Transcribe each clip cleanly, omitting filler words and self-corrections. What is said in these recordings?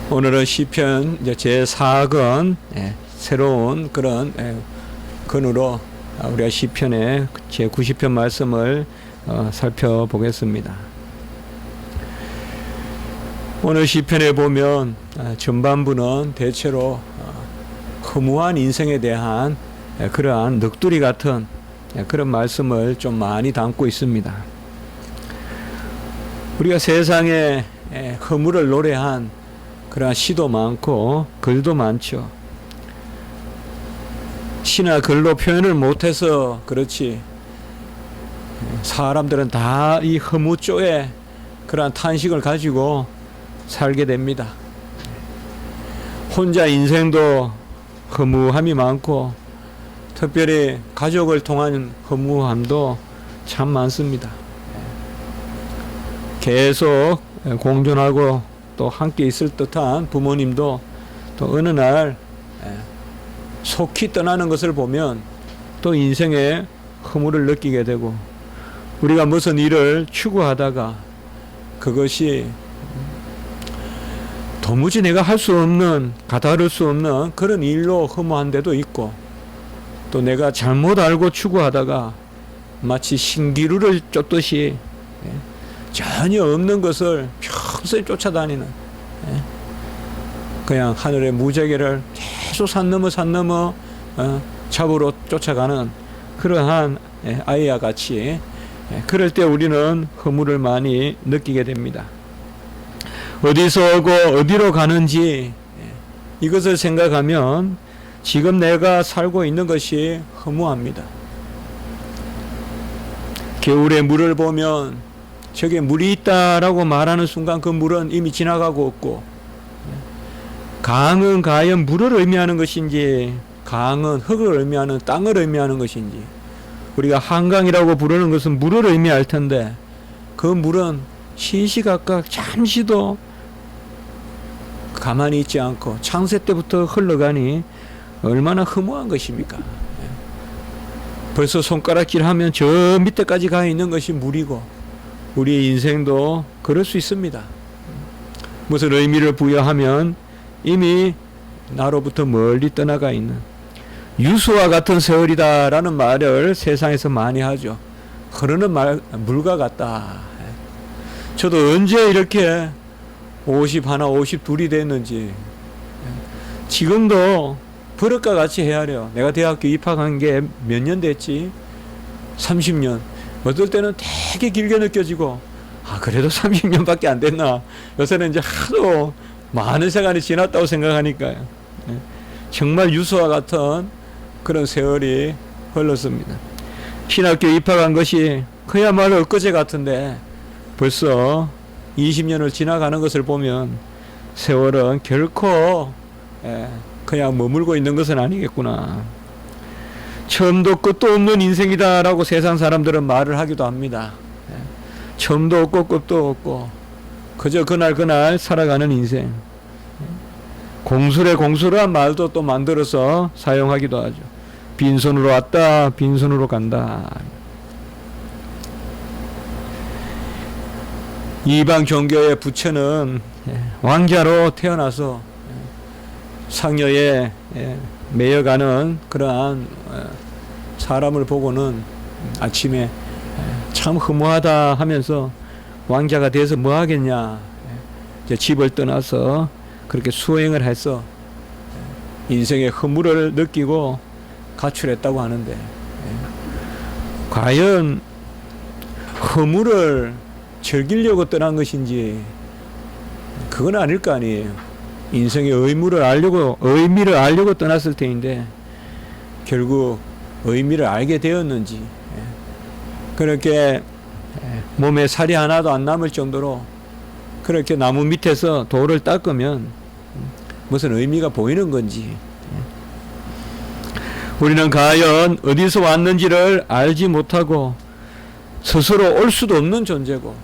오늘은 시편 제4권 새로운 그런 건으로 우리가 시편의 제90편 말씀을 살펴보겠습니다. 오늘 시편에 보면 전반부는 대체로 허무한 인생에 대한 그러한 넋두리 같은 그런 말씀을 좀 많이 담고 있습니다. 우리가 세상에 허무를 노래한 그러한 시도 많고 글도 많죠. 시나 글로 표현을 못해서 그렇지 사람들은 다 이 허무조에 그러한 탄식을 가지고 살게 됩니다. 혼자 인생도 허무함이 많고 특별히 가족을 통한 허무함도 참 많습니다. 계속 공존하고 또 함께 있을 듯한 부모님도 또 어느 날 속히 떠나는 것을 보면 또 인생의 허무를 느끼게 되고, 우리가 무슨 일을 추구하다가 그것이 도무지 내가 할 수 없는, 가다를 수 없는 그런 일로 허무한 데도 있고, 또 내가 잘못 알고 추구하다가 마치 신기루를 쫓듯이 전혀 없는 것을 평소에 쫓아다니는, 그냥 하늘의 무지개를 계속 산 넘어 잡으러 쫓아가는 그러한 아이와 같이 그럴 때 우리는 허무를 많이 느끼게 됩니다. 어디서 오고 어디로 가는지 이것을 생각하면 지금 내가 살고 있는 것이 허무합니다. 겨울에 물을 보면 저게 물이 있다라고 말하는 순간 그 물은 이미 지나가고 없고, 강은 과연 물을 의미하는 것인지 강은 흙을 의미하는 땅을 의미하는 것인지, 우리가 한강이라고 부르는 것은 물을 의미할 텐데 그 물은 시시각각 잠시도 가만히 있지 않고 창세 때부터 흘러가니 얼마나 허무한 것입니까? 벌써 손가락질 하면 저 밑에까지 가 있는 것이 물이고, 우리의 인생도 그럴 수 있습니다. 무슨 의미를 부여하면 이미 나로부터 멀리 떠나가 있는 유수와 같은 세월이다라는 말을 세상에서 많이 하죠. 흐르는 물과 같다. 저도 언제 이렇게 51, 52이 됐는지 지금도 버릇과 같이 헤아려. 내가 대학교 입학한 게 몇 년 됐지? 30년. 어떨 때는 되게 길게 느껴지고, 그래도 30년밖에 안 됐나. 요새는 이제 하도 많은 시간이 지났다고 생각하니까요. 정말 유수와 같은 그런 세월이 흘렀습니다. 신학교 입학한 것이 그야말로 엊그제 같은데 벌써 20년을 지나가는 것을 보면 세월은 결코 그냥 머물고 있는 것은 아니겠구나. 처음도 끝도 없는 인생이다라고 세상 사람들은 말을 하기도 합니다. 처음도 없고 끝도 없고 그저 그날 살아가는 인생. 공술한 말도 또 만들어서 사용하기도 하죠. 빈손으로 왔다 빈손으로 간다. 이방 종교의 부처는 왕자로 태어나서 상여에 매여가는 그러한 사람을 보고는 아침에 참 허무하다 하면서 왕자가 돼서 뭐 하겠냐, 집을 떠나서 그렇게 수행을 해서 인생의 허무를 느끼고 가출했다고 하는데, 과연 허무를 즐기려고 떠난 것인지 그건 아닐 거 아니에요. 인생의 의미를 알려고 떠났을 테인데 결국 의미를 알게 되었는지, 그렇게 몸에 살이 하나도 안 남을 정도로 그렇게 나무 밑에서 돌을 닦으면 무슨 의미가 보이는 건지, 우리는 과연 어디서 왔는지를 알지 못하고 스스로 올 수도 없는 존재고,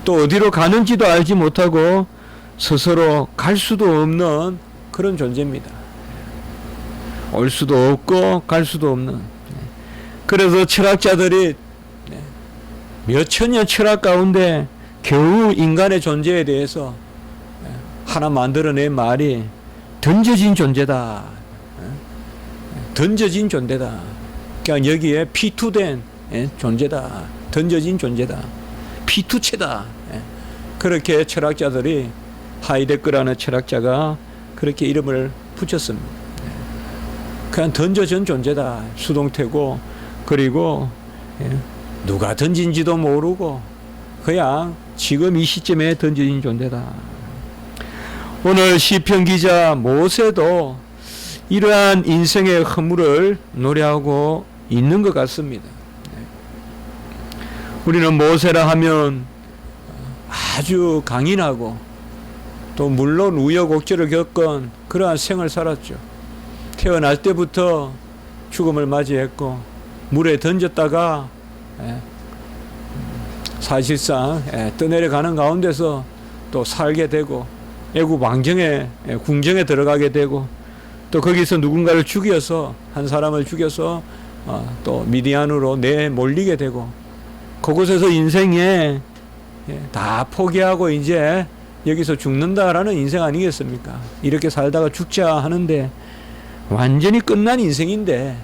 또 어디로 가는지도 알지 못하고 스스로 갈 수도 없는 그런 존재입니다. 올 수도 없고 갈 수도 없는. 그래서 철학자들이 몇천 년 철학 가운데 겨우 인간의 존재에 대해서 하나 만들어낸 말이 던져진 존재다. 던져진 존재다. 그러니까 여기에 피투된 존재다. 던져진 존재다. 피투체다. 그렇게 철학자들이 하이데거라는 철학자가 그렇게 이름을 붙였습니다. 그냥 던져진 존재다. 수동태고, 그리고 누가 던진지도 모르고 그냥 지금 이 시점에 던져진 존재다. 오늘 시편 기자 모세도 이러한 인생의 허물을 노래하고 있는 것 같습니다. 우리는 모세라 하면 아주 강인하고 또 물론 우여곡절을 겪은 그러한 생을 살았죠. 태어날 때부터 죽음을 맞이했고 물에 던졌다가 사실상 떠내려가는 가운데서 또 살게 되고 애굽 왕정에 궁정에 들어가게 되고 또 거기서 누군가를 죽여서 한 사람을 죽여서 또 미디안으로 내몰리게 되고 그곳에서 인생에 다 포기하고 이제 여기서 죽는다라는 인생 아니겠습니까? 이렇게 살다가 죽자 하는데 완전히 끝난 인생인데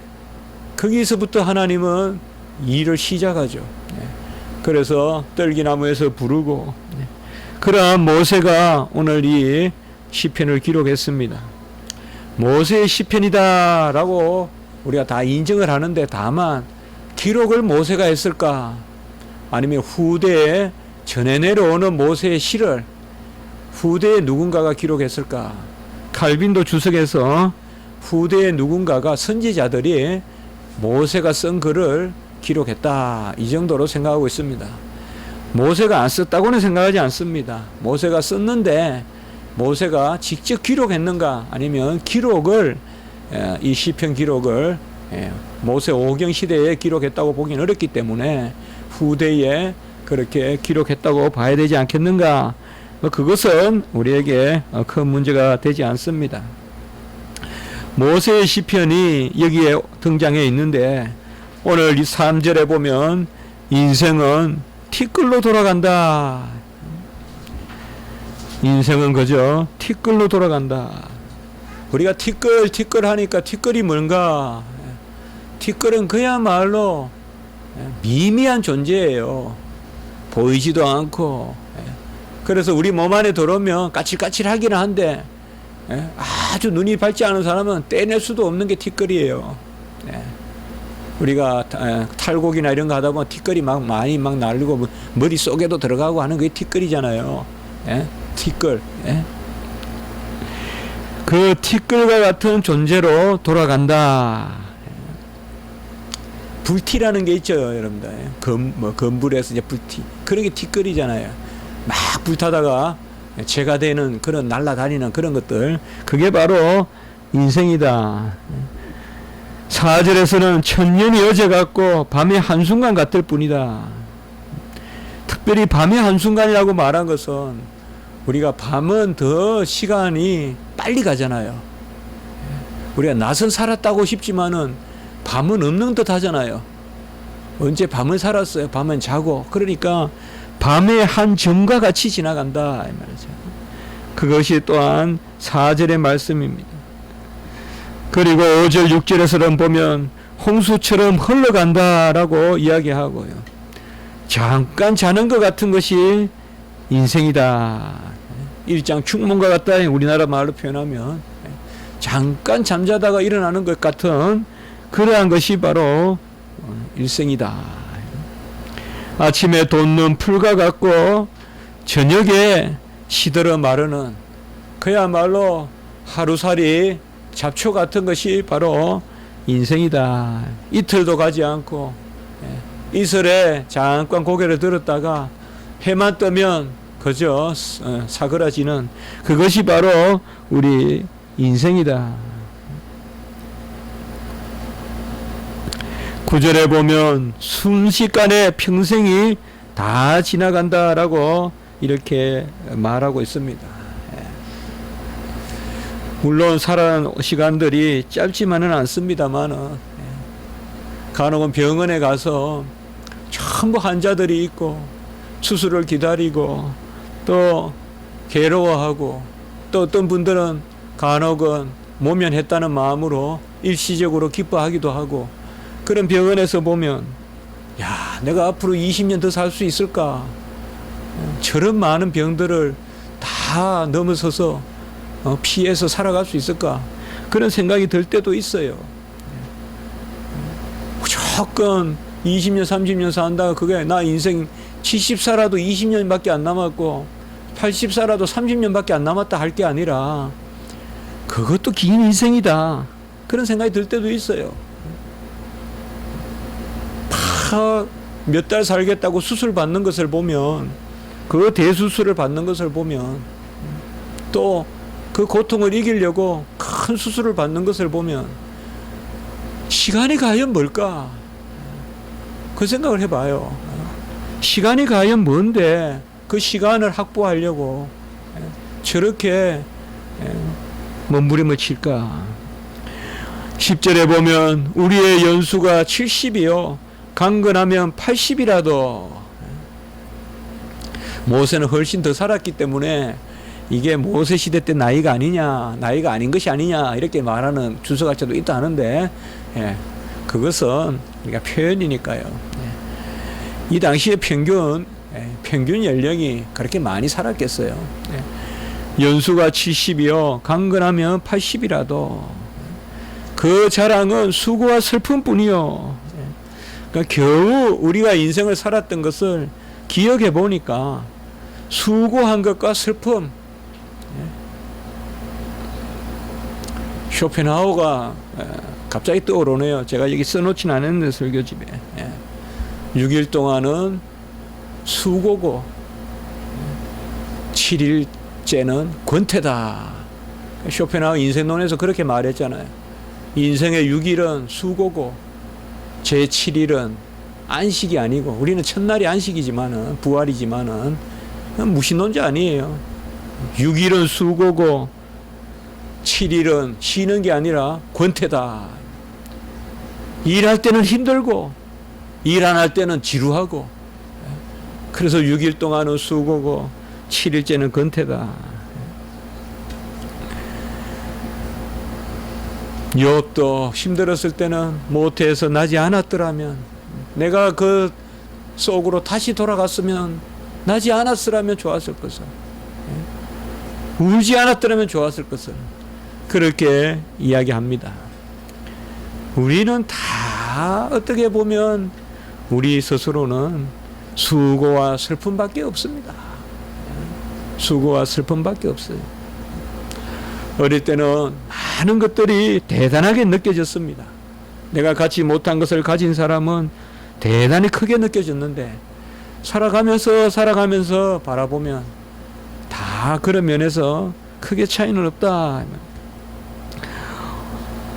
거기서부터 하나님은 일을 시작하죠. 그래서 떨기나무에서 부르고 그러한 모세가 오늘 이 시편을 기록했습니다. 모세의 시편이다라고 우리가 다 인정을 하는데 다만 기록을 모세가 했을까? 아니면 후대에 전해 내려오는 모세의 시를 후대에 누군가가 기록했을까? 칼빈도 주석에서 후대에 누군가가 선지자들이 모세가 쓴 글을 기록했다. 이 정도로 생각하고 있습니다. 모세가 안 썼다고는 생각하지 않습니다. 모세가 썼는데 모세가 직접 기록했는가 아니면 기록을 이 시편 기록을 모세 오경 시대에 기록했다고 보기는 어렵기 때문에 후대에 그렇게 기록했다고 봐야 되지 않겠는가. 그것은 우리에게 큰 문제가 되지 않습니다. 모세의 시편이 여기에 등장해 있는데 오늘 이 3절에 보면 인생은 티끌로 돌아간다. 인생은 그저 티끌로 돌아간다. 우리가 티끌 하니까 티끌이 뭔가? 티끌은 그야말로 미미한 존재예요. 보이지도 않고. 그래서 우리 몸 안에 들어오면 까칠까칠하기는 한데 아주 눈이 밝지 않은 사람은 떼낼 수도 없는 게 티끌이에요. 우리가 탈곡이나 이런 거 하다 보면 티끌이 많이 날리고 머릿속에도 들어가고 하는 게 티끌이잖아요. 티끌. 그 티끌과 같은 존재로 돌아간다. 불티라는 게 있죠, 여러분들. 건불에서 이제 불티. 그런 게 티끌이잖아요. 막 불타다가 재가 되는 그런 날아다니는 그런 것들. 그게 바로 인생이다. 4절에서는 천년이 어제 같고 밤의 한순간 같을 뿐이다. 특별히 밤의 한순간이라고 말한 것은 우리가 밤은 더 시간이 빨리 가잖아요. 우리가 낮은 살았다고 싶지만은 밤은 없는 듯 하잖아요. 언제 밤을 살았어요? 밤은 자고. 그러니까 밤의 한 점과 같이 지나간다 이 말이죠. 그것이 또한 4절의 말씀입니다. 그리고 5절 6절에서는 보면 홍수처럼 흘러간다라고 이야기하고요. 잠깐 자는 것 같은 것이 인생이다. 일장 충문과 같다. 우리나라 말로 표현하면 잠깐 잠자다가 일어나는 것 같은 그러한 것이 바로 일생이다. 아침에 돋는 풀과 같고 저녁에 시들어 마르는 그야말로 하루살이 잡초 같은 것이 바로 인생이다. 이틀도 가지 않고 이슬에 잠깐 고개를 들었다가 해만 뜨면 그저 사그라지는 그것이 바로 우리 인생이다. 9절에 보면 순식간에 평생이 다 지나간다라고 이렇게 말하고 있습니다. 물론 살아가는 시간들이 짧지만은 않습니다만은 간혹은 병원에 가서 전부 환자들이 있고 수술을 기다리고 또 괴로워하고 또 어떤 분들은 간혹은 모면했다는 마음으로 일시적으로 기뻐하기도 하고 그런 병원에서 보면 야, 내가 앞으로 20년 더 살 수 있을까? 저런 많은 병들을 다 넘어서서 피해서 살아갈 수 있을까? 그런 생각이 들 때도 있어요. 무조건 20년, 30년 산다가 그게 나 인생 70 살아도 20년밖에 안 남았고 80 살아도 30년밖에 안 남았다 할 게 아니라 그것도 긴 인생이다. 그런 생각이 들 때도 있어요. 몇 달 살겠다고 수술 받는 것을 보면 그 대수술을 받는 것을 보면 또 그 고통을 이기려고 큰 수술을 받는 것을 보면 시간이 과연 뭘까? 그 생각을 해봐요. 시간이 과연 뭔데 그 시간을 확보하려고 저렇게 몸부림을 칠까? 10절에 보면 우리의 연수가 70이요 강건하면 80이라도. 모세는 훨씬 더 살았기 때문에 이게 모세 시대 때 나이가 아니냐, 나이가 아닌 것이 아니냐 이렇게 말하는 주석학자도 있다 하는데 그것은 우리가 표현이니까요. 이 당시의 평균 연령이 그렇게 많이 살았겠어요. 연수가 70이요 강건하면 80이라도. 그 자랑은 수고와 슬픔뿐이요. 그러니까 겨우 우리가 인생을 살았던 것을 기억해 보니까 수고한 것과 슬픔. 쇼펜하우가 갑자기 떠오르네요. 제가 여기 써놓진 않았는데 설교집에 6일 동안은 수고고 7일째는 권태다. 쇼펜하우 인생론에서 그렇게 말했잖아요. 인생의 6일은 수고고 제 7일은 안식이 아니고, 우리는 첫날이 안식이지만은 부활이지만은 무신론자 아니에요. 6일은 수고고 7일은 쉬는 게 아니라 권태다. 일할 때는 힘들고 일 안 할 때는 지루하고, 그래서 6일 동안은 수고고 7일째는 권태다. 욥도 힘들었을 때는 모태에서 나지 않았더라면, 내가 그 속으로 다시 돌아갔으면 나지 않았으라면 좋았을 것을, 울지 않았더라면 좋았을 것을 그렇게 이야기합니다. 우리는 다 어떻게 보면 우리 스스로는 수고와 슬픔밖에 없습니다. 수고와 슬픔밖에 없어요. 어릴 때는 많은 것들이 대단하게 느껴졌습니다. 내가 갖지 못한 것을 가진 사람은 대단히 크게 느껴졌는데, 살아가면서 바라보면 다 그런 면에서 크게 차이는 없다.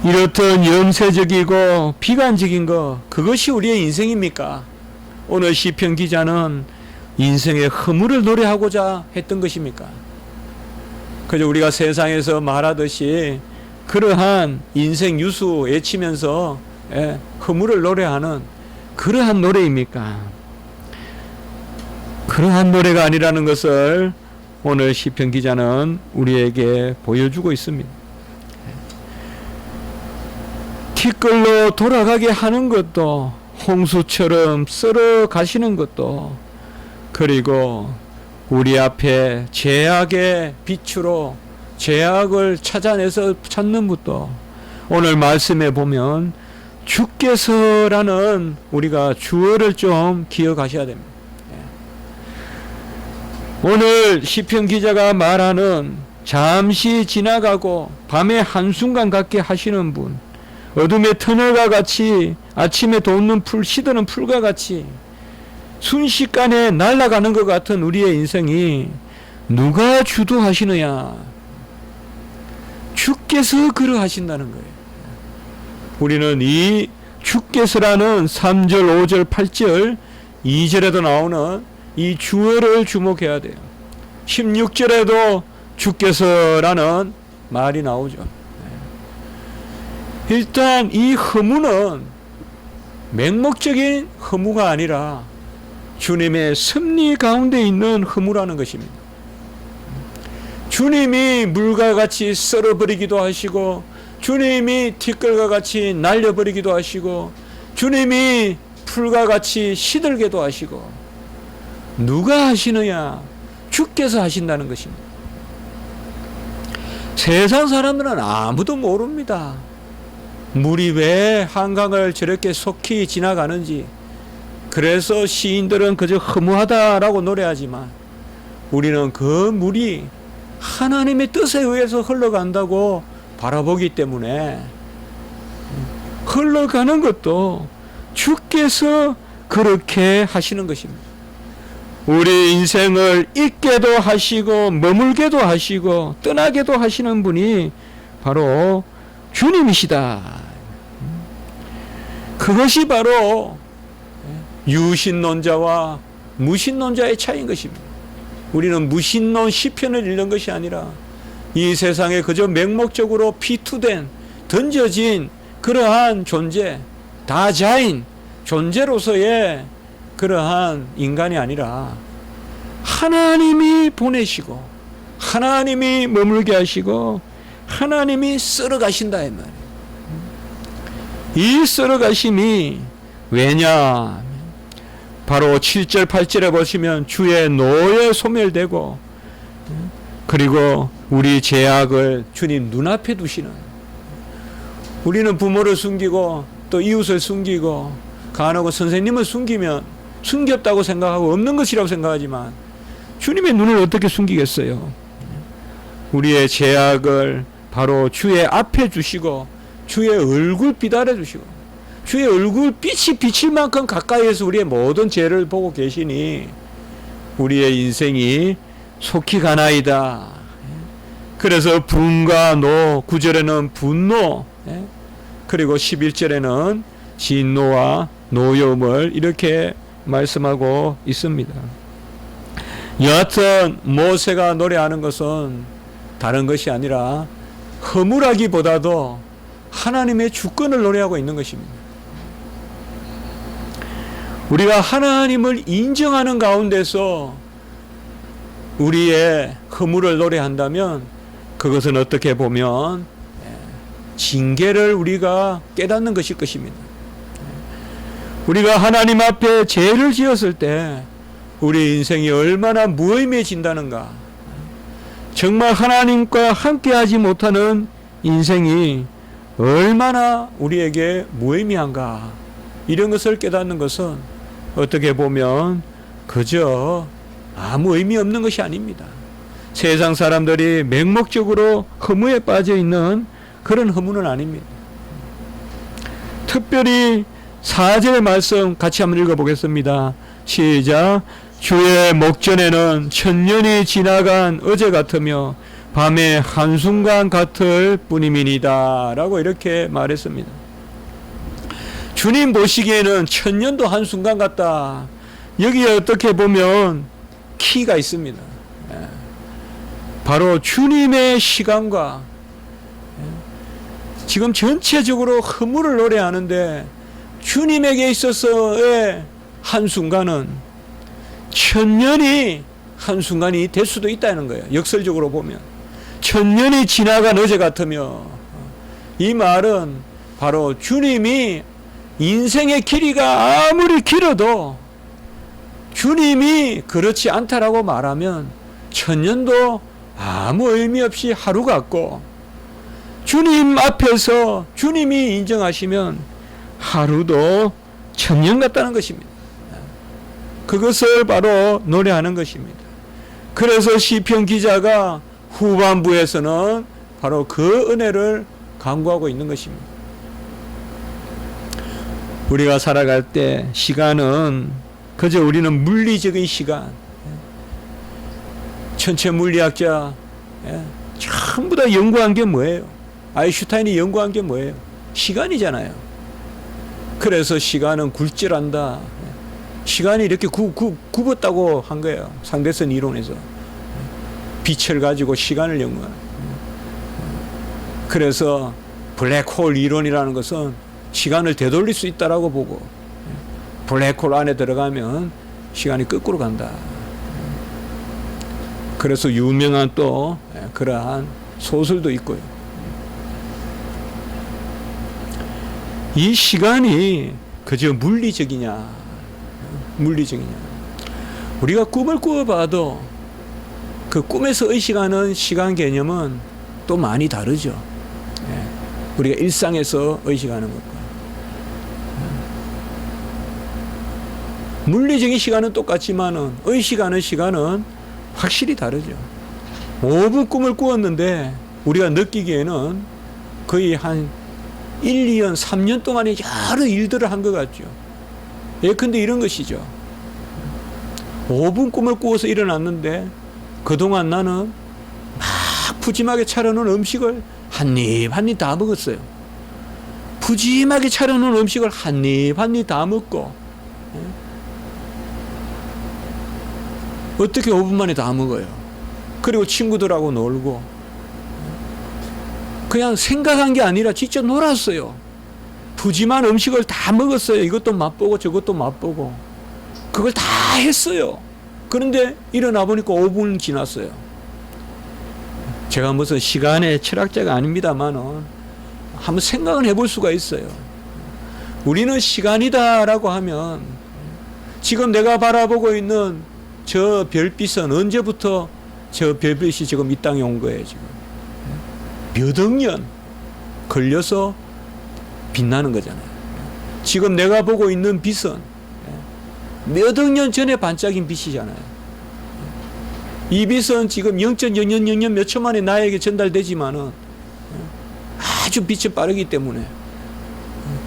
이렇던 염세적이고 비관적인 것, 그것이 우리의 인생입니까? 오늘 시편 기자는 인생의 허물을 노래하고자 했던 것입니까? 그저 우리가 세상에서 말하듯이 그러한 인생 유수 외치면서 허물을 노래하는 그러한 노래입니까? 그러한 노래가 아니라는 것을 오늘 시편 기자는 우리에게 보여주고 있습니다. 티끌로 돌아가게 하는 것도, 홍수처럼 썰어 가시는 것도, 그리고 우리 앞에 죄악의 빛으로 죄악을 찾아내서 찾는 것도, 오늘 말씀에 보면 주께서라는 우리가 주어를 좀 기억하셔야 됩니다. 오늘 시편 기자가 말하는 잠시 지나가고 밤에 한순간 같게 하시는 분, 어둠의 터널과 같이 아침에 돋는 풀, 시드는 풀과 같이 순식간에 날아가는 것 같은 우리의 인생이 누가 주도하시느냐? 주께서 그러하신다는 거예요. 우리는 이 주께서라는 3절, 5절, 8절, 2절에도 나오는 이 주어를 주목해야 돼요. 16절에도 주께서라는 말이 나오죠. 일단 이 허무는 맹목적인 허무가 아니라 주님의 섭리 가운데 있는 허무라는 것입니다. 주님이 물과 같이 썰어버리기도 하시고, 주님이 티끌과 같이 날려버리기도 하시고, 주님이 풀과 같이 시들게도 하시고, 누가 하시느냐? 주께서 하신다는 것입니다. 세상 사람들은 아무도 모릅니다. 물이 왜 한강을 저렇게 속히 지나가는지. 그래서 시인들은 그저 허무하다라고 노래하지만, 우리는 그 물이 하나님의 뜻에 의해서 흘러간다고 바라보기 때문에, 흘러가는 것도 주께서 그렇게 하시는 것입니다. 우리 인생을 있게도 하시고 머물게도 하시고 떠나게도 하시는 분이 바로 주님이시다. 그것이 바로 유신론자와 무신론자의 차이인 것입니다. 우리는 무신론 시편을 읽는 것이 아니라 이 세상에 그저 맹목적으로 피투된, 던져진 그러한 존재, 다자인 존재로서의 그러한 인간이 아니라 하나님이 보내시고 하나님이 머물게 하시고 하나님이 썰어가신다 이 말이에요. 이 썰어가심이 왜냐? 바로 7절 8절에 보시면 주의 노에 소멸되고, 그리고 우리 죄악을 주님 눈앞에 두시는, 우리는 부모를 숨기고 또 이웃을 숨기고 간혹은 선생님을 숨기면 숨겼다고 생각하고 없는 것이라고 생각하지만 주님의 눈을 어떻게 숨기겠어요? 우리의 죄악을 바로 주의 앞에 주시고 주의 얼굴 비달해 주시고 주의 얼굴 빛이 비칠 만큼 가까이에서 우리의 모든 죄를 보고 계시니 우리의 인생이 속히 가나이다. 그래서 분과 노, 9절에는 분노, 그리고 11절에는 진노와 노여움을 이렇게 말씀하고 있습니다. 여하튼 모세가 노래하는 것은 다른 것이 아니라 허물하기보다도 하나님의 주권을 노래하고 있는 것입니다. 우리가 하나님을 인정하는 가운데서 우리의 허물을 노래한다면 그것은 어떻게 보면 징계를 우리가 깨닫는 것일 것입니다. 우리가 하나님 앞에 죄를 지었을 때 우리 인생이 얼마나 무의미해진다는가. 정말 하나님과 함께하지 못하는 인생이 얼마나 우리에게 무의미한가. 이런 것을 깨닫는 것은 어떻게 보면 그저 아무 의미 없는 것이 아닙니다. 세상 사람들이 맹목적으로 허무에 빠져 있는 그런 허무는 아닙니다. 특별히 4절의 말씀 같이 한번 읽어보겠습니다. 시작. 주의 목전에는 천년이 지나간 어제 같으며 밤의 한순간 같을 뿐임이니이다 라고 이렇게 말했습니다. 주님 보시기에는 천년도 한순간 같다. 여기에 어떻게 보면 키가 있습니다. 바로 주님의 시간과 지금 전체적으로 허물을 노래하는데 주님에게 있어서의 한순간은 천년이 한순간이 될 수도 있다는 거예요. 역설적으로 보면 천년이 지나간 어제 같으며, 이 말은 바로 주님이 인생의 길이가 아무리 길어도 주님이 그렇지 않다라고 말하면 천년도 아무 의미 없이 하루 같고, 주님 앞에서 주님이 인정하시면 하루도 천년 같다는 것입니다. 그것을 바로 노래하는 것입니다. 그래서 시편 기자가 후반부에서는 바로 그 은혜를 강구하고 있는 것입니다. 우리가 살아갈 때 시간은 그저 우리는 물리적인 시간, 천체 물리학자 전부 다 연구한 게 뭐예요? 아인슈타인이 연구한 게 뭐예요? 시간이잖아요. 그래서 시간은 굴절한다. 시간이 이렇게 굽었다고 한 거예요. 상대성 이론에서. 빛을 가지고 시간을 연구하는. 그래서 블랙홀 이론이라는 것은 시간을 되돌릴 수 있다라고 보고, 블랙홀 안에 들어가면 시간이 거꾸로 간다. 그래서 유명한 또 그러한 소설도 있고요. 이 시간이 그저 물리적이냐, 우리가 꿈을 꾸어봐도 그 꿈에서 의식하는 시간 개념은 또 많이 다르죠. 우리가 일상에서 의식하는 것과 물리적인 시간은 똑같지만은 의식하는 시간은 확실히 다르죠. 5분 꿈을 꾸었는데 우리가 느끼기에는 거의 한 1, 2년, 3년 동안에 여러 일들을 한 것 같죠. 예컨대 이런 것이죠. 5분 꿈을 꾸어서 일어났는데 그동안 나는 막 푸짐하게 차려놓은 음식을 한 입 한 입 다 먹었어요. 푸짐하게 차려놓은 음식을 한 입 한 입 다 먹고 어떻게 5분 만에 다 먹어요. 그리고 친구들하고 놀고 그냥 생각한 게 아니라 진짜 놀았어요. 푸짐한 음식을 다 먹었어요. 이것도 맛보고 저것도 맛보고 그걸 다 했어요. 그런데 일어나 보니까 5분 지났어요. 제가 무슨 시간의 철학자가 아닙니다만은 한번 생각을 해볼 수가 있어요. 우리는 시간이다라고 하면 지금 내가 바라보고 있는 저 별빛은 언제부터 저 별빛이 지금 이 땅에 온 거예요. 지금 몇 억 년 걸려서 빛나는 거잖아요. 지금 내가 보고 있는 빛은 몇 억 년 전에 반짝인 빛이잖아요. 이 빛은 지금 0.0000 몇 초 만에 나에게 전달되지만은 아주 빛이 빠르기 때문에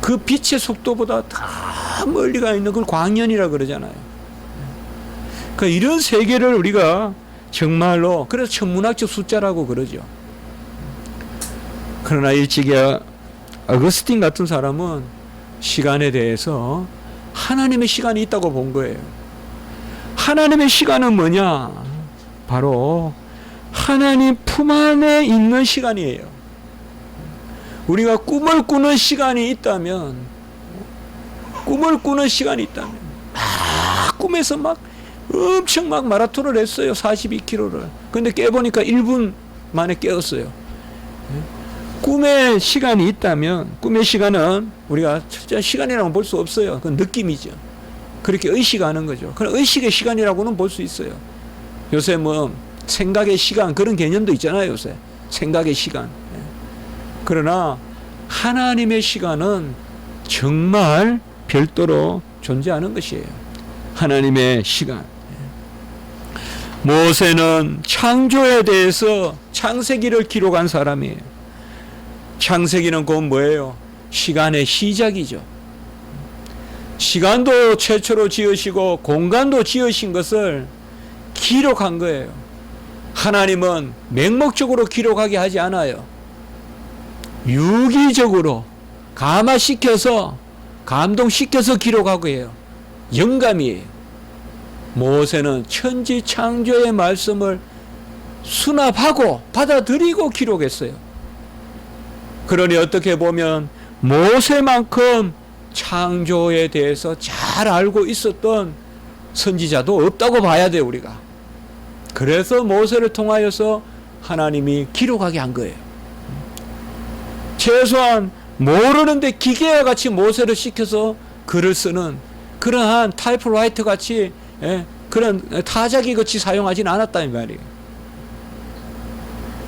그 빛의 속도보다 더 멀리 가 있는 걸 광년이라 그러잖아요. 그러니까 이런 세계를 우리가 정말로 그래서 천문학적 숫자라고 그러죠. 그러나 일찍이 어거스틴 같은 사람은 시간에 대해서 하나님의 시간이 있다고 본 거예요. 하나님의 시간은 뭐냐? 바로 하나님 품 안에 있는 시간이에요. 우리가 꿈을 꾸는 시간이 있다면 꿈에서 막 엄청 막 마라톤을 했어요. 42km를. 근데 깨보니까 1분 만에 깨었어요. 꿈의 시간이 있다면 꿈의 시간은 우리가 철저한 시간이라고 볼 수 없어요. 그건 느낌이죠. 그렇게 의식하는 거죠. 그럼 의식의 시간이라고는 볼 수 있어요. 요새 뭐 생각의 시간 그런 개념도 있잖아요. 요새 생각의 시간. 그러나 하나님의 시간은 정말 별도로 존재하는 것이에요. 하나님의 시간. 모세는 창조에 대해서 창세기를 기록한 사람이에요. 창세기는 곧 뭐예요? 시간의 시작이죠. 시간도 최초로 지으시고 공간도 지으신 것을 기록한 거예요. 하나님은 맹목적으로 기록하게 하지 않아요. 유기적으로 감화시켜서 감동시켜서 기록하고 해요. 영감이에요. 모세는 천지 창조의 말씀을 수납하고 받아들이고 기록했어요. 그러니 어떻게 보면 모세만큼 창조에 대해서 잘 알고 있었던 선지자도 없다고 봐야 돼요, 우리가. 그래서 모세를 통하여서 하나님이 기록하게 한 거예요. 최소한 모르는데 기계와 같이 모세를 시켜서 글을 쓰는 그러한 타이프라이터 같이 그런 타자기 같이 사용하진 않았다는 말이에요.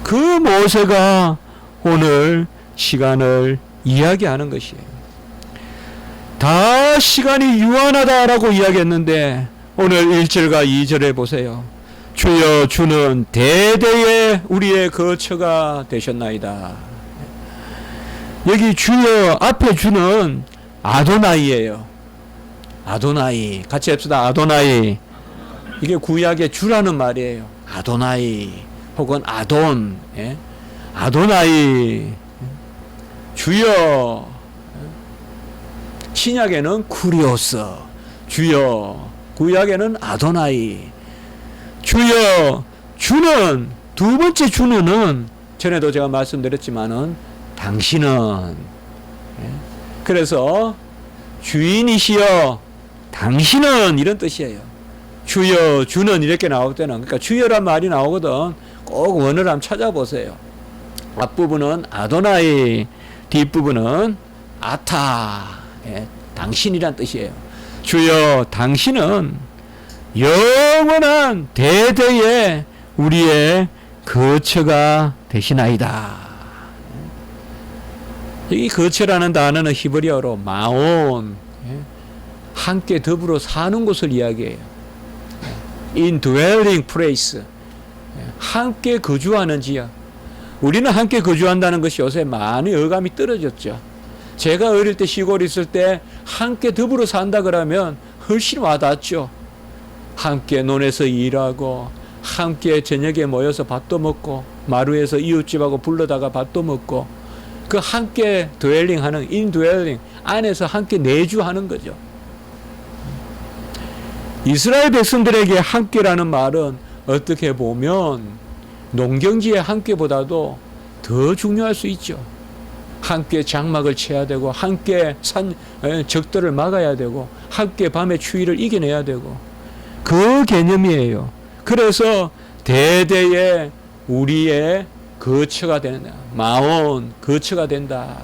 그 모세가 오늘 시간을 이야기하는 것이에요. 다 시간이 유한하다라고 이야기했는데 오늘 1절과 2절에 보세요. 주여 주는 대대의 우리의 거처가 되셨나이다. 여기 주여 앞에 주는 아도나이예요. 아도나이. 같이 합시다. 아도나이. 이게 구약의 주라는 말이에요. 아도나이 혹은 아돈. 아도나이. 주여. 신약에는 쿠리오스. 주여. 구약에는 아도나이. 주여. 주는 두 번째 주는 전에도 제가 말씀드렸지만은 당신은 그래서 주인이시여 당신은 이런 뜻이에요. 주여 주는 이렇게 나올 때는 그러니까 주여란 말이 나오거든. 꼭 원어를 한번 찾아보세요. 앞부분은 아도나이, 뒷부분은 아타, 예, 당신이란 뜻이에요. 주여 당신은 영원한 대대의 우리의 거처가 되시나이다. 이 거처라는 단어는 히브리어로 마온, 함께 더불어 사는 곳을 이야기해요. indwelling place, 함께 거주하는 지역. 우리는 함께 거주한다는 것이 요새 많이 어감이 떨어졌죠. 제가 어릴 때 시골에 있을 때 함께 더불어 산다 그러면 훨씬 와닿죠. 함께 논에서 일하고 함께 저녁에 모여서 밥도 먹고 마루에서 이웃집하고 불러다가 밥도 먹고 그 함께 드웰링하는 인드웰링 안에서 함께 내주하는 거죠. 이스라엘 백성들에게 함께라는 말은 어떻게 보면 농경지의 함께보다도 더 중요할 수 있죠. 함께 장막을 쳐야 되고 함께 적들을 막아야 되고 함께 밤의 추위를 이겨내야 되고 그 개념이에요. 그래서 대대의 우리의 거처가 된다. 마온, 거처가 된다.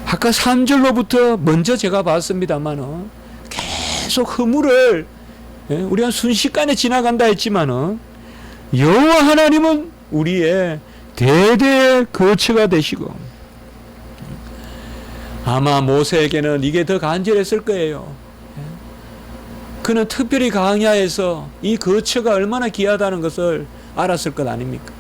아까 3절로부터 먼저 제가 봤습니다만은 계속 허물을 우리가 순식간에 지나간다 했지만은 여호와 하나님은 우리의 대대의 거처가 되시고 아마 모세에게는 이게 더 간절했을 거예요. 그는 특별히 광야에서 이 거처가 얼마나 귀하다는 것을 알았을 것 아닙니까?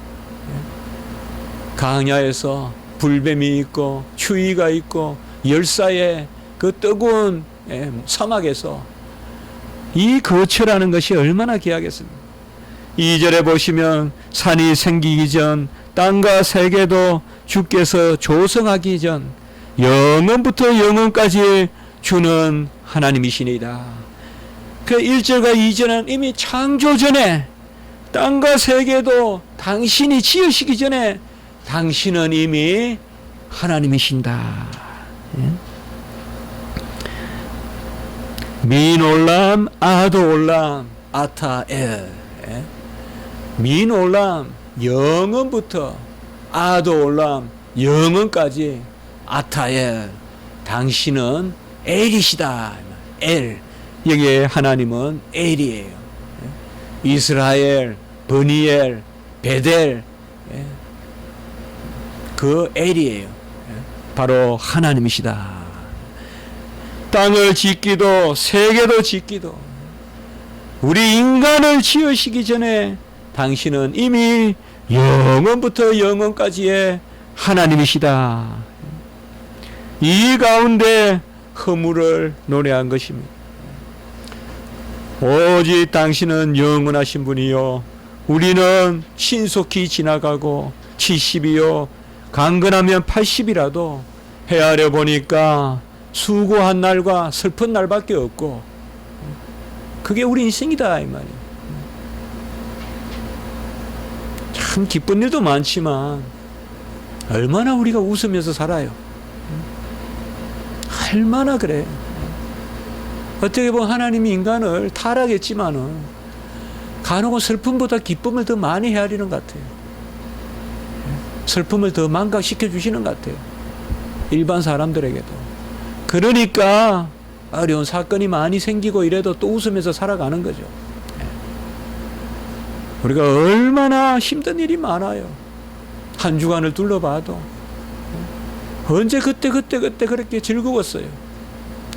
광야에서 불뱀이 있고 추위가 있고 열사의 그 뜨거운 사막에서 이 거처라는 것이 얼마나 귀하겠습니까? 2절에 보시면 산이 생기기 전 땅과 세계도 주께서 조성하기 전 영원부터 영원까지 주는 하나님이시니이다. 그 1절과 2절은 이미 창조 전에 땅과 세계도 당신이 지으시기 전에 당신은 이미 하나님이신다. 민올람, 아도올람, 아타엘. 민올람, 영원부터 아도올람, 영원까지 아타엘. 당신은 엘이시다. 엘. 여기에 하나님은 엘이에요. 이스라엘, 버니엘, 베델, 그 엘이에요. 바로 하나님이시다. 땅을 짓기도 세계도 짓기도 우리 인간을 지으시기 전에 당신은 이미 영원부터 영원까지의 하나님이시다. 이 가운데 허물을 노래한 것입니다. 오직 당신은 영원하신 분이요 우리는 신속히 지나가고 70이요 강건하면 80이라도 헤아려 보니까 수고한 날과 슬픈 날밖에 없고 그게 우리 인생이다 이 말이에요. 참 기쁜 일도 많지만 얼마나 우리가 웃으면서 살아요. 얼마나 그래. 어떻게 보면 하나님이 인간을 타락했지만은 간혹은 슬픔보다 기쁨을 더 많이 헤아리는 것 같아요. 슬픔을 더 망각시켜 주시는 것 같아요. 일반 사람들에게도. 그러니까 어려운 사건이 많이 생기고 이래도 또 웃으면서 살아가는 거죠. 우리가 얼마나 힘든 일이 많아요. 한 주간을 둘러봐도 언제 그때 그렇게 즐거웠어요.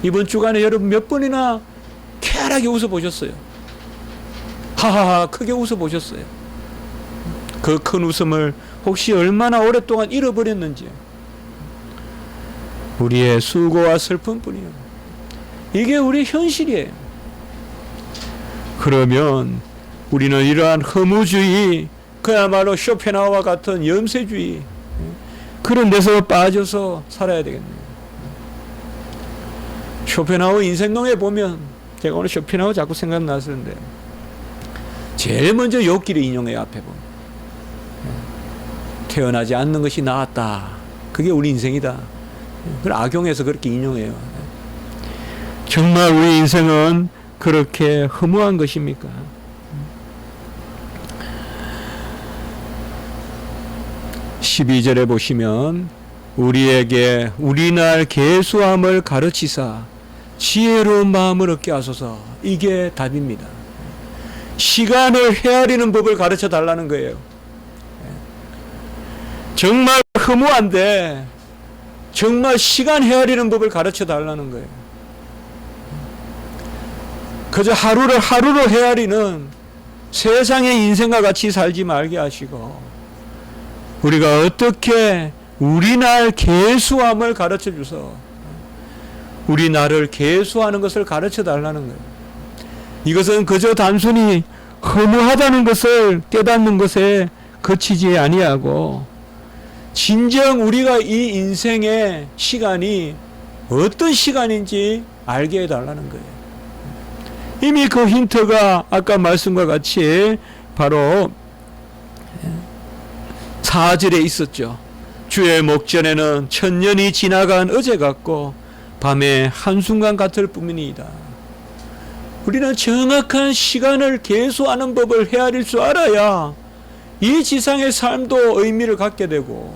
이번 주간에 여러분 몇 번이나 쾌활하게 웃어보셨어요. 하하하 크게 웃어보셨어요. 그 큰 웃음을 혹시 얼마나 오랫동안 잃어버렸는지. 우리의 수고와 슬픔뿐이에요. 이게 우리의 현실이에요. 그러면 우리는 이러한 허무주의, 그야말로 쇼펜하우와 같은 염세주의, 그런 데서 빠져서 살아야 되겠네요. 쇼펜하우 인생론에 보면, 제가 오늘 쇼펜하우 자꾸 생각나서는데 제일 먼저 욕기를 인용해요. 앞에 보면 태어나지 않는 것이 나았다. 그게 우리 인생이다. 그걸 악용해서 그렇게 인용해요. 정말 우리 인생은 그렇게 허무한 것입니까? 12절에 보시면 우리에게 우리날 계수함을 가르치사 지혜로운 마음을 얻게 하소서. 이게 답입니다. 시간을 헤아리는 법을 가르쳐 달라는 거예요. 정말 허무한데 정말 시간 헤아리는 법을 가르쳐 달라는 거예요. 그저 하루를 하루로 헤아리는 세상의 인생과 같이 살지 말게 하시고 우리가 어떻게 우리 날 계수함을 가르쳐 주서 우리 날을 계수하는 것을 가르쳐 달라는 거예요. 이것은 그저 단순히 허무하다는 것을 깨닫는 것에 그치지 아니하고 진정 우리가 이 인생의 시간이 어떤 시간인지 알게 해달라는 거예요. 이미 그 힌트가 아까 말씀과 같이 바로 4절에 있었죠. 주의 목전에는 천년이 지나간 어제 같고 밤에 한순간 같을 뿐이니이다. 우리는 정확한 시간을 계수하는 법을 헤아릴 줄 알아야 이 지상의 삶도 의미를 갖게 되고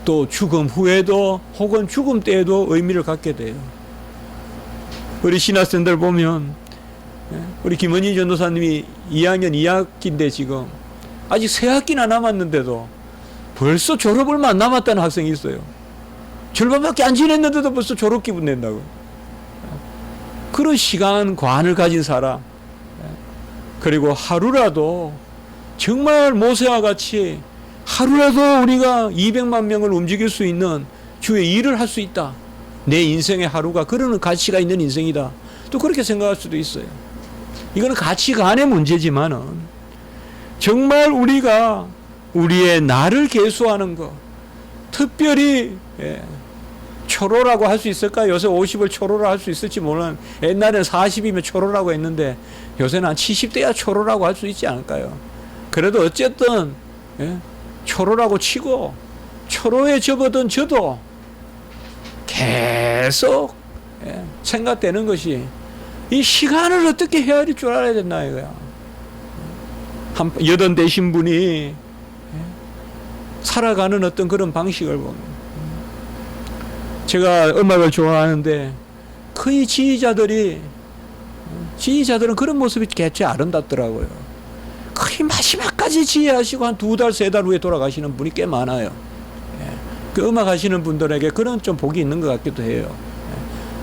또 죽음 후에도 혹은 죽음 때에도 의미를 갖게 돼요. 우리 신학생들 보면 우리 김원희 전도사님이 2학년 2학기인데 지금 아직 3학기나 남았는데도 벌써 졸업 얼마 안 남았다는 학생이 있어요. 절반밖에 안 지냈는데도 벌써 졸업 기분 낸다고. 그런 시간관을 가진 사람, 그리고 하루라도 정말 모세와 같이 하루라도 우리가 200만 명을 움직일 수 있는 주의 일을 할 수 있다. 내 인생의 하루가 그러는 가치가 있는 인생이다. 또 그렇게 생각할 수도 있어요. 이거는 가치관의 문제지만은 정말 우리가 우리의 나를 계수하는 것, 특별히 초로라고 할 수 있을까? 요새 50을 초로로 할 수 있을지 몰라. 옛날에는 40이면 초로라고 했는데 요새는 한 70대야 초로라고 할 수 있지 않을까요? 그래도 어쨌든 초로라고 치고 초로에 접어든 저도 계속 생각되는 것이 이 시간을 어떻게 헤아릴 줄 알아야 된다 이거야. 여든 되신 분이 살아가는 어떤 그런 방식을 보면 제가 음악을 좋아하는데 거의 지휘자들은 그런 모습이 개체 아름답더라고요. 거의 마지막까지 지휘하시고 한 2달, 3달 후에 돌아가시는 분이 꽤 많아요. 그 음악 하시는 분들에게 그런 좀 복이 있는 것 같기도 해요.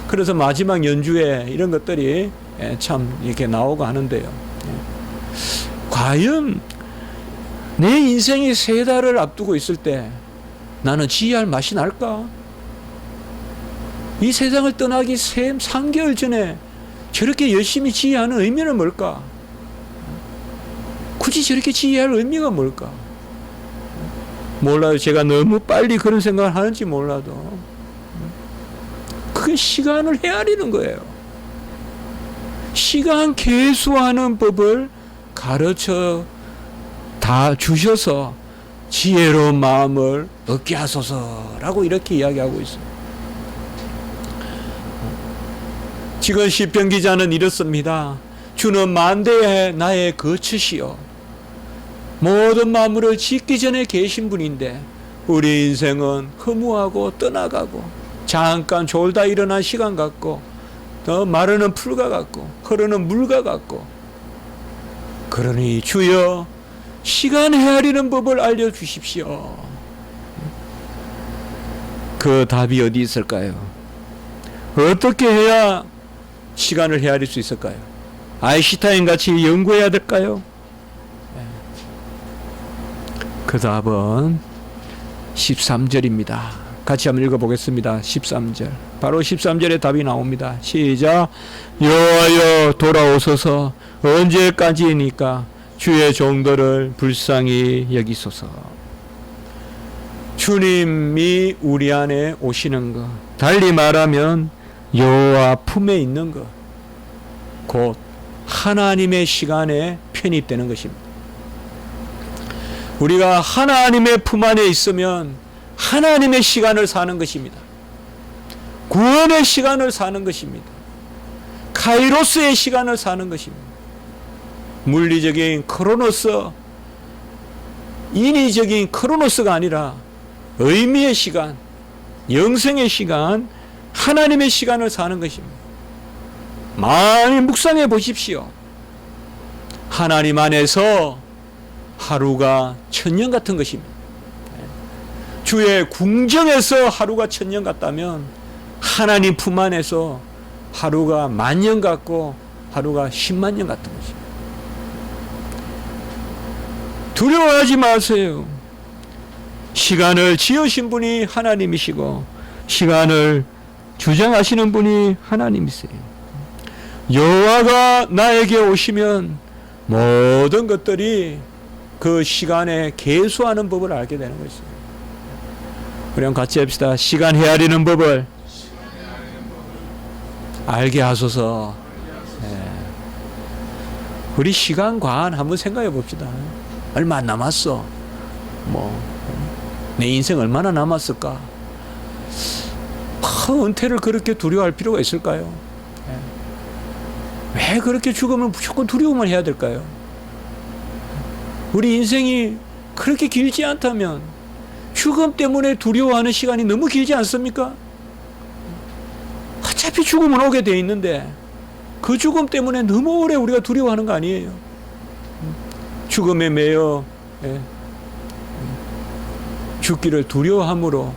그래서 마지막 연주에 이런 것들이 참 이렇게 나오고 하는데요. 과연 내 인생이 3달을 앞두고 있을 때 나는 지휘할 맛이 날까? 이 세상을 떠나기 3개월 전에 저렇게 열심히 지휘하는 의미는 뭘까? 굳이 저렇게 지휘할 의미가 뭘까? 몰라요. 제가 너무 빨리 그런 생각을 하는지 몰라도 그게 시간을 헤아리는 거예요. 시간 계수하는 법을 가르쳐 다 주셔서 지혜로운 마음을 얻게 하소서라고 이렇게 이야기하고 있어요. 지금 시편 기자는 이렇습니다. 주는 만대의 나의 거처시요 모든 만물을 짓기 전에 계신 분인데 우리 인생은 허무하고 떠나가고 잠깐 졸다 일어난 시간 같고 더 마르는 풀과 같고 흐르는 물과 같고 그러니 주여 시간 헤아리는 법을 알려주십시오. 그 답이 어디 있을까요? 어떻게 해야 시간을 헤아릴 수 있을까요? 아인슈타인 같이 연구해야 될까요? 그 답은 13절입니다. 같이 한번 읽어보겠습니다. 13절. 바로 13절에 답이 나옵니다. 시작. 여호와여 돌아오소서. 언제까지니까 주의 종들을 불쌍히 여기소서. 주님이 우리 안에 오시는 것, 달리 말하면 여호와 품에 있는 것, 곧 하나님의 시간에 편입되는 것입니다. 우리가 하나님의 품 안에 있으면 하나님의 시간을 사는 것입니다. 구원의 시간을 사는 것입니다. 카이로스의 시간을 사는 것입니다. 물리적인 크로노스, 인위적인 크로노스가 아니라 의미의 시간, 영생의 시간, 하나님의 시간을 사는 것입니다. 많이 묵상해 보십시오. 하나님 안에서 하루가 천년 같은 것입니다. 주의 궁정에서 하루가 천년 같다면 하나님 품 안에서 하루가 만년 같고 하루가 10만 년 같은 것입니다. 두려워하지 마세요. 시간을 지으신 분이 하나님이시고 시간을 주장하시는 분이 하나님이세요. 여호와가 나에게 오시면 모든 것들이 그 시간에 계수하는 법을 알게 되는 것입니다. 우리 같이 합시다. 시간 헤아리는 법을 알게 하소서. 네. 우리 시간관 한번 생각해 봅시다. 얼마 안 남았어. 내 인생 얼마나 남았을까? 은퇴를 그렇게 두려워할 필요가 있을까요? 왜 그렇게 죽음을 무조건 두려워만 해야 될까요? 우리 인생이 그렇게 길지 않다면 죽음 때문에 두려워하는 시간이 너무 길지 않습니까? 어차피 죽음은 오게 돼 있는데 그 죽음 때문에 너무 오래 우리가 두려워하는 거 아니에요? 죽음에 매여 죽기를 두려워함으로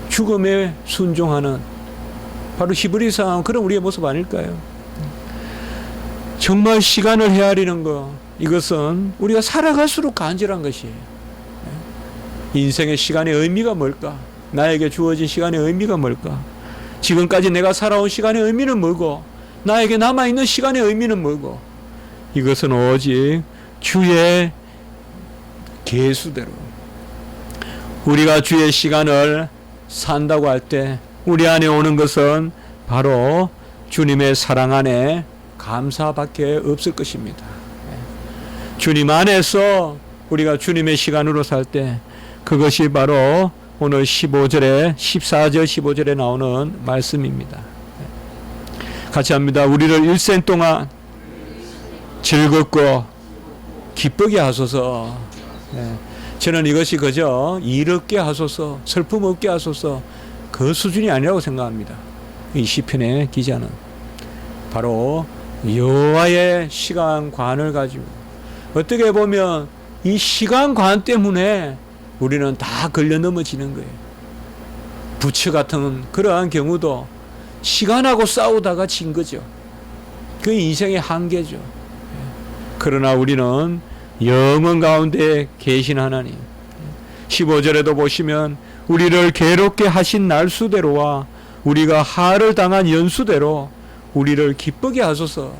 죽음에 순종하는 바로 히브리서 그런 우리의 모습 아닐까요? 정말 시간을 헤아리는 것, 이것은 우리가 살아갈수록 간절한 것이에요. 인생의 시간의 의미가 뭘까? 나에게 주어진 시간의 의미가 뭘까? 지금까지 내가 살아온 시간의 의미는 뭐고 나에게 남아있는 시간의 의미는 뭐고, 이것은 오직 주의 계수대로 우리가 주의 시간을 산다고 할 때 우리 안에 오는 것은 바로 주님의 사랑 안에 감사밖에 없을 것입니다. 주님 안에서 우리가 주님의 시간으로 살 때 그것이 바로 오늘 15절에 14절 15절에 나오는 말씀입니다. 같이 합니다. 우리를 일생 동안 즐겁고 기쁘게 하소서. 저는 이것이 그저 일 없게 하소서, 슬픔 없게 하소서, 그 수준이 아니라고 생각합니다. 이 시편의 기자는 바로 여호와의 시간관을 가지고, 어떻게 보면 이 시간관 때문에 우리는 다 걸려 넘어지는 거예요. 부처 같은 그러한 경우도 시간하고 싸우다가 진 거죠. 그 인생의 한계죠. 그러나 우리는 영원 가운데 계신 하나님, 15절에도 보시면 우리를 괴롭게 하신 날수대로와 우리가 하를 당한 연수대로 우리를 기쁘게 하소서.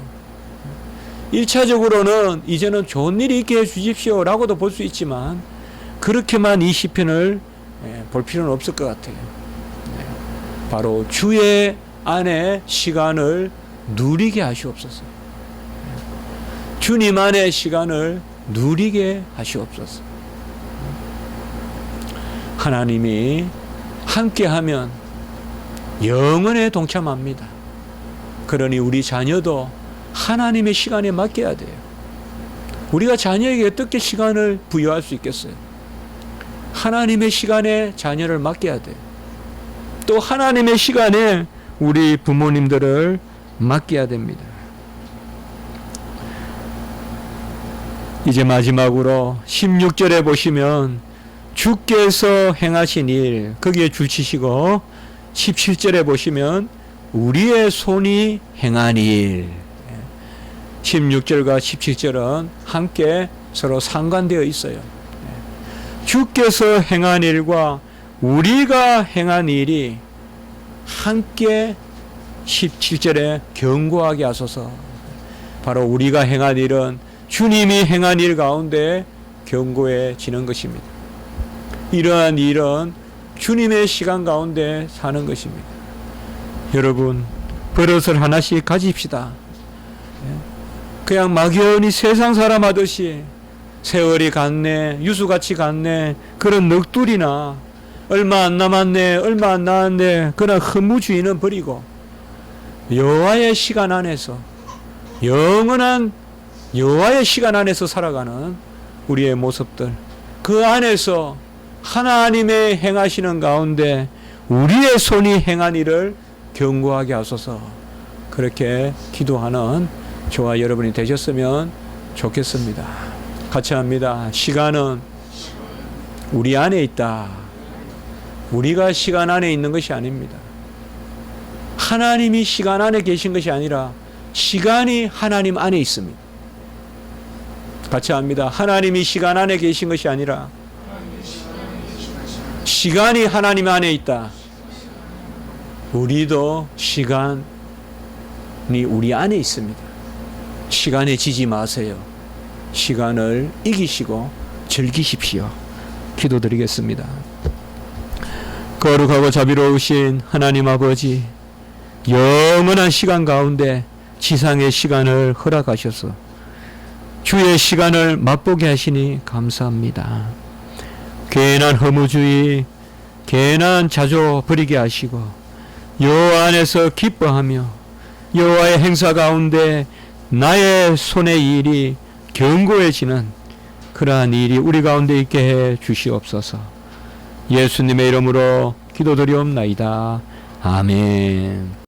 1차적으로는 이제는 좋은 일이 있게 해주십시오 라고도 볼 수 있지만 그렇게만 이 시편을 볼 필요는 없을 것 같아요. 바로 주의 안에 시간을 누리게 하시옵소서. 주님 안에 시간을 누리게 하시옵소서. 하나님이 함께하면 영원에 동참합니다. 그러니 우리 자녀도 하나님의 시간에 맡겨야 돼요. 우리가 자녀에게 어떻게 시간을 부여할 수 있겠어요? 하나님의 시간에 자녀를 맡겨야 돼요. 또 하나님의 시간에 우리 부모님들을 맡겨야 됩니다. 이제 마지막으로 16절에 보시면 주께서 행하신 일, 거기에 줄치시고 17절에 보시면 우리의 손이 행한 일. 16절과 17절은 함께 서로 상관되어 있어요. 주께서 행한 일과 우리가 행한 일이 함께 17절에 견고하게 하소서. 바로 우리가 행한 일은 주님이 행한 일 가운데 견고해지는 것입니다. 이러한 일은 주님의 시간 가운데 사는 것입니다. 여러분, 버릇을 하나씩 가집시다. 그냥 막연히 세상 사람 하듯이 세월이 갔네, 유수같이 갔네, 그런 넋두리나 얼마 안 남았네, 얼마 안 남았네, 그런 허무주의는 버리고 여호와의 시간 안에서, 영원한 여호와의 시간 안에서 살아가는 우리의 모습들, 그 안에서 하나님의 행하시는 가운데 우리의 손이 행한 일을 경고하게 하소서. 그렇게 기도하는 저와 여러분이 되셨으면 좋겠습니다. 같이 합니다. 시간은 우리 안에 있다. 우리가 시간 안에 있는 것이 아닙니다. 하나님이 시간 안에 계신 것이 아니라 시간이 하나님 안에 있습니다. 같이 합니다. 하나님이 시간 안에 계신 것이 아니라 시간이 하나님 안에 있다. 우리도 시간이 우리 안에 있습니다. 시간에 지지 마세요. 시간을 이기시고 즐기십시오. 기도드리겠습니다. 거룩하고 자비로우신 하나님 아버지, 영원한 시간 가운데 지상의 시간을 허락하셔서 주의 시간을 맛보게 하시니 감사합니다. 괜한 허무주의, 괜한 자조 버리게 하시고 여호와 안에서 기뻐하며 여호와의 행사 가운데 나의 손의 일이 견고해지는 그러한 일이 우리 가운데 있게 해 주시옵소서. 예수님의 이름으로 기도드리옵나이다. 아멘.